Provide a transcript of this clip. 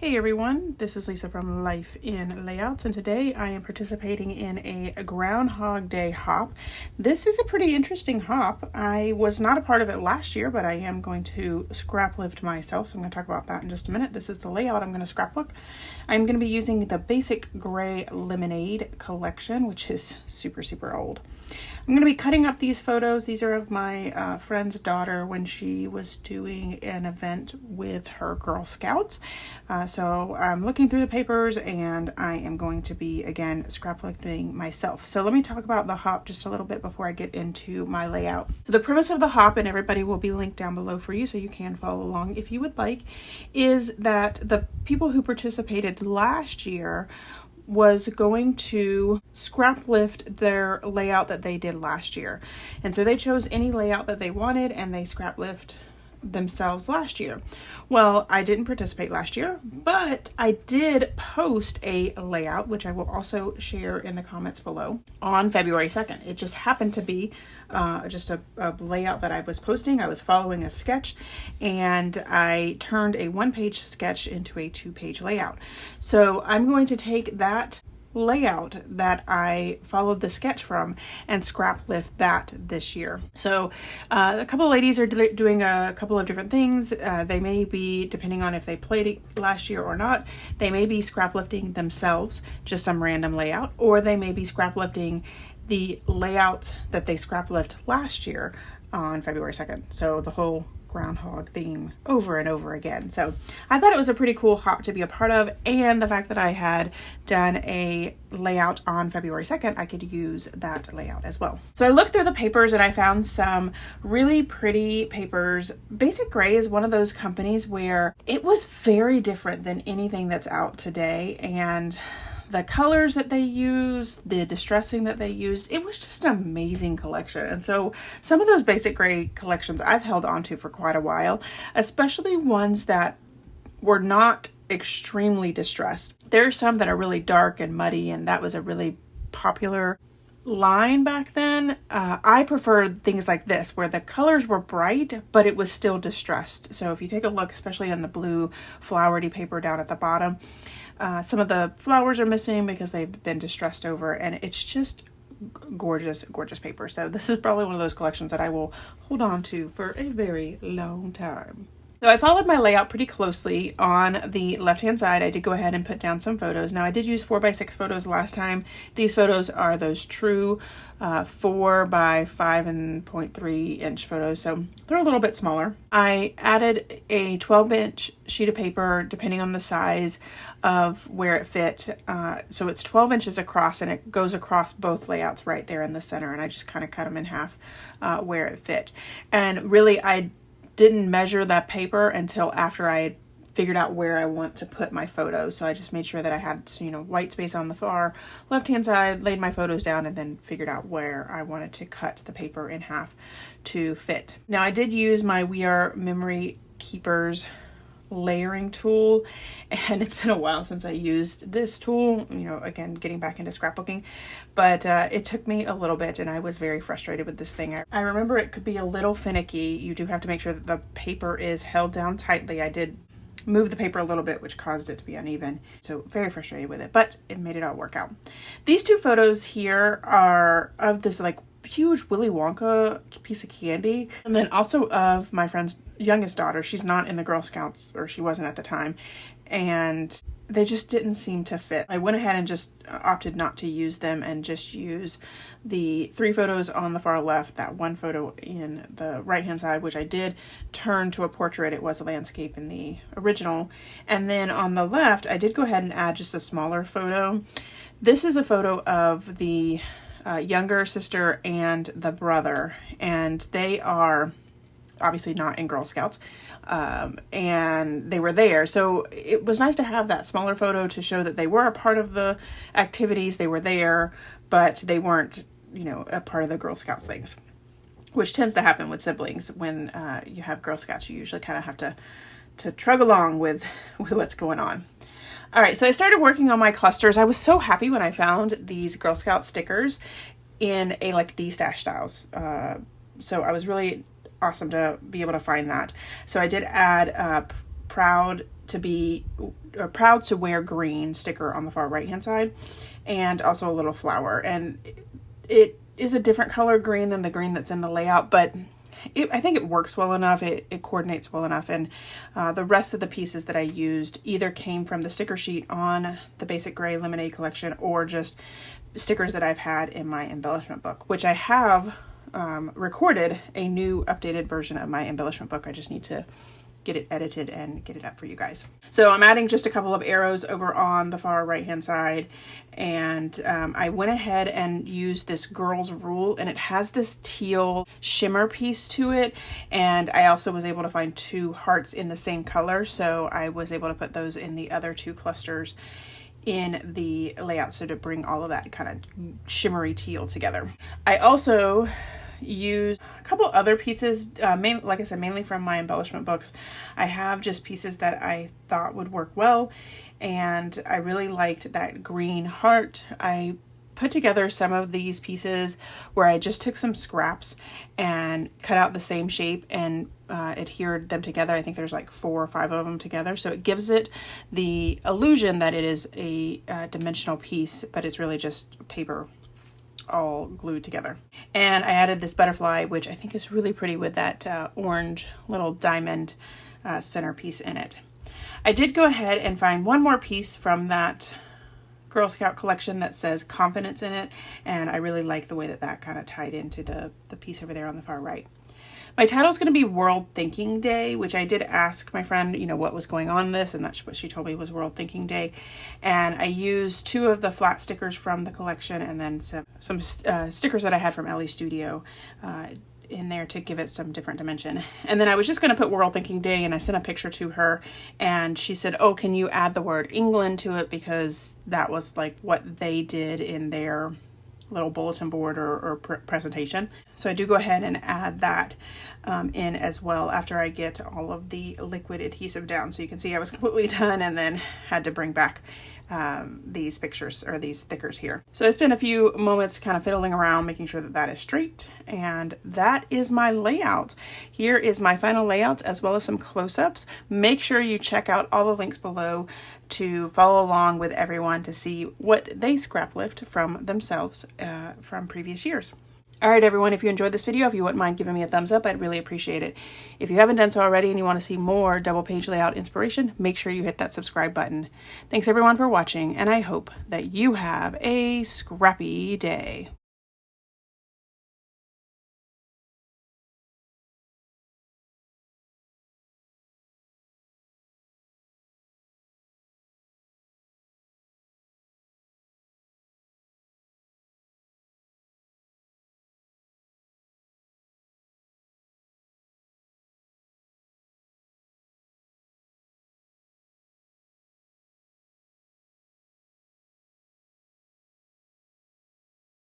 Hey everyone, this is Lisa from Life in Layouts, and today I am participating in a Groundhog Day hop. This is a pretty interesting hop. I was not a part of it last year, but I am going to scrap lift myself, so I'm going to talk about that in just a minute. This is the layout I'm going to scrapbook. I'm going to be using the Basic Gray Lemonade collection, which is super old. I'm going to be cutting up these photos. These are of my friend's daughter when she was doing an event with her Girl Scouts. So I'm looking through the papers and I am going to be, again, scrap lifting myself. So let me talk about the hop just a little bit before I get into my layout. So the premise of the hop, and everybody will be linked down below for you so you can follow along if you would like, is that the people who participated last year was going to scrap lift their layout that they did last year. And so they chose any layout that they wanted and they scrap lift themselves last year. Well, I didn't participate last year, but I did post a layout, which I will also share in the comments below, on February 2nd. It just happened to be just a layout that I was posting. I was following a sketch and I turned a one-page sketch into a two-page layout. So I'm going to take that layout that I followed the sketch from and scrap lift that this year. So a couple of ladies are doing a couple of different things. They may be, depending on if they played it last year or not, they may be scrap lifting themselves, just some random layout, or they may be scrap lifting the layout that they scrap lift last year on February 2nd. So the whole groundhog theme over and over again. So I thought it was a pretty cool hop to be a part of, and the fact that I had done a layout on February 2nd, I could use that layout as well. So I looked through the papers and I found some really pretty papers. Basic Gray is one of those companies where it was very different than anything that's out today, and the colors that they used, the distressing that they used, it was just an amazing collection. And so some of those Basic Gray collections I've held onto for quite a while, especially ones that were not extremely distressed. There are some that are really dark and muddy, and that was a really popular line back then. I preferred things like this where the colors were bright but it was still distressed. So if you take a look, especially on the blue flowery paper down at the bottom, some of the flowers are missing because they've been distressed over, and it's just gorgeous paper. So this is probably one of those collections that I will hold on to for a very long time. So I followed my layout pretty closely. On the left-hand side, I did go ahead and put down some photos. Now I did use 4x6 photos last time. These photos are those true 4 by 5.3 inch photos, so they're a little bit smaller. I added a 12-inch sheet of paper depending on the size of where it fit. So it's 12 inches across and it goes across both layouts right there in the center, and I just kind of cut them in half where it fit. And really, I didn't measure that paper until after I had figured out where I want to put my photos. So I just made sure that I had, white space on the far left-hand side, laid my photos down, and then figured out where I wanted to cut the paper in half to fit. Now I did use my We Are Memory Keepers layering tool, and it's been a while since I used this tool, again, getting back into scrapbooking, but it took me a little bit and I was very frustrated with this thing. I remember it could be a little finicky. You do have to make sure that the paper is held down tightly. I did move the paper a little bit, which caused it to be uneven, so very frustrated with it, but it made it all work out. These two photos here are of this huge Willy Wonka piece of candy, and then also of my friend's youngest daughter. She's not in the Girl Scouts, or she wasn't at the time, and they just didn't seem to fit. I went ahead and just opted not to use them and just use the 3 photos on the far left, that one photo in the right hand side, which I did turn to a portrait. It was a landscape in the original. And then on the left, I did go ahead and add just a smaller photo. This is a photo of the younger sister and the brother, and they are obviously not in Girl Scouts, and they were there, so it was nice to have that smaller photo to show that they were a part of the activities. They were there, but they weren't a part of the Girl Scouts things, which tends to happen with siblings. When you have Girl Scouts, you usually kind of have to trug along with what's going on. All right, so I started working on my clusters. I was so happy when I found these Girl Scout stickers in a D-stash styles. So I was really awesome to be able to find that. So I did add Proud to be proud to wear green sticker on the far right hand side, and also a little flower. And it is a different color green than the green that's in the layout, but I think it works well enough. It coordinates well enough. And the rest of the pieces that I used either came from the sticker sheet on the Basic Gray Lemonade collection, or just stickers that I've had in my embellishment book, which I have recorded a new updated version of my embellishment book. I just need to get it edited and get it up for you guys. So I'm adding just a couple of arrows over on the far right hand side, and I went ahead and used this Girls Rule, and it has this teal shimmer piece to it, and I also was able to find 2 hearts in the same color, so I was able to put those in the other 2 clusters in the layout, so to bring all of that kind of shimmery teal together. I also used a couple other pieces, like I said, mainly from my embellishment books. I have just pieces that I thought would work well, and I really liked that green heart. I put together some of these pieces where I just took some scraps and cut out the same shape and adhered them together. I think there's like 4 or 5 of them together, so it gives it the illusion that it is a dimensional piece, but it's really just paper all glued together. And I added this butterfly, which I think is really pretty with that orange little diamond centerpiece in it. I did go ahead and find one more piece from that Girl Scout collection that says confidence in it, and I really like the way that that kind of tied into the piece over there on the far right. My title is going to be World Thinking Day, which I did ask my friend, you know, what was going on in this, and that's what she told me was World Thinking Day. And I used 2 of the flat stickers from the collection, and then some stickers that I had from Ellie Studio in there to give it some different dimension. And then I was just going to put World Thinking Day, and I sent a picture to her, and she said, oh, can you add the word England to it, because that was like what they did in their little bulletin board or presentation. So I do go ahead and add that in as well after I get all of the liquid adhesive down. So you can see I was completely done, and then had to bring back these pictures or these stickers here. So I spent a few moments kind of fiddling around, making sure that that is straight, and that is my layout. Here is my final layout, as well as some close-ups. Make sure you check out all the links below to follow along with everyone to see what they scrap lift from themselves from previous years. All right, everyone, if you enjoyed this video, if you wouldn't mind giving me a thumbs up, I'd really appreciate it. If you haven't done so already and you want to see more double page layout inspiration, make sure you hit that subscribe button. Thanks everyone for watching, and I hope that you have a scrappy day.